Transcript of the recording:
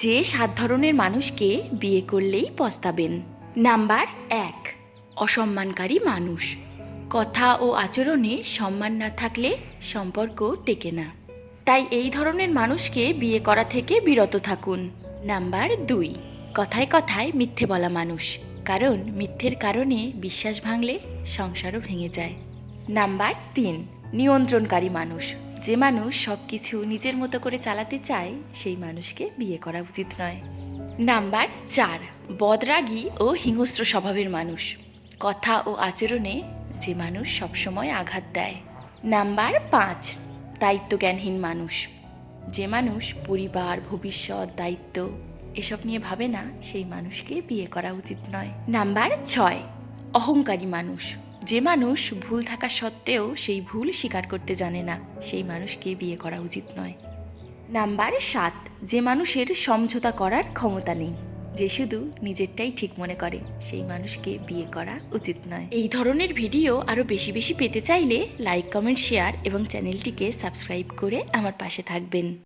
যে ৭ ধরনের মানুষকে বিয়ে করলেই পস্তাবেন। নাম্বার ১, অসম্মানকারী মানুষ। কথা ও আচরণে সম্মান না থাকলে সম্পর্ক টেকে না, তাই এই ধরনের মানুষকে বিয়ে করা থেকে বিরত থাকুন। নাম্বার ২, কথায় কথায় মিথ্যে বলা মানুষ, কারণ মিথ্যের কারণে বিশ্বাস ভাঙলে সংসারও ভেঙে যায়। নাম্বার ৩, নিয়ন্ত্রণকারী মানুষ। যে মানুষ সব কিছু নিজের মতো করে চালাতে চায় সেই মানুষকে বিয়ে করা উচিত নয়। নাম্বার ৪, বদরাগী ও হিংস্র স্বভাবের মানুষ। কথা ও আচরণে যে মানুষ সবসময় আঘাত দেয়। নাম্বার ৫, দায়িত্বজ্ঞানহীন মানুষ। যে মানুষ পরিবার, ভবিষ্যৎ, দায়িত্ব এসব নিয়ে ভাবে না সেই মানুষকে বিয়ে করা উচিত নয়। নাম্বার ৬, অহংকারী মানুষ। যে মানুষ ভুল থাকা সত্ত্বেও সেই ভুল স্বীকার করতে জানে না সেই মানুষকে বিয়ে করা উচিত নয়। নাম্বার ৭, যে মানুষের সমঝোতা করার ক্ষমতা নেই, যে শুধু নিজেরটাই ঠিক মনে করে সেই মানুষকে বিয়ে করা উচিত নয়। এই ধরনের ভিডিও আরও বেশি বেশি পেতে চাইলে লাইক, কমেন্ট, শেয়ার এবং চ্যানেলটিকে সাবস্ক্রাইব করে আমার পাশে থাকবেন।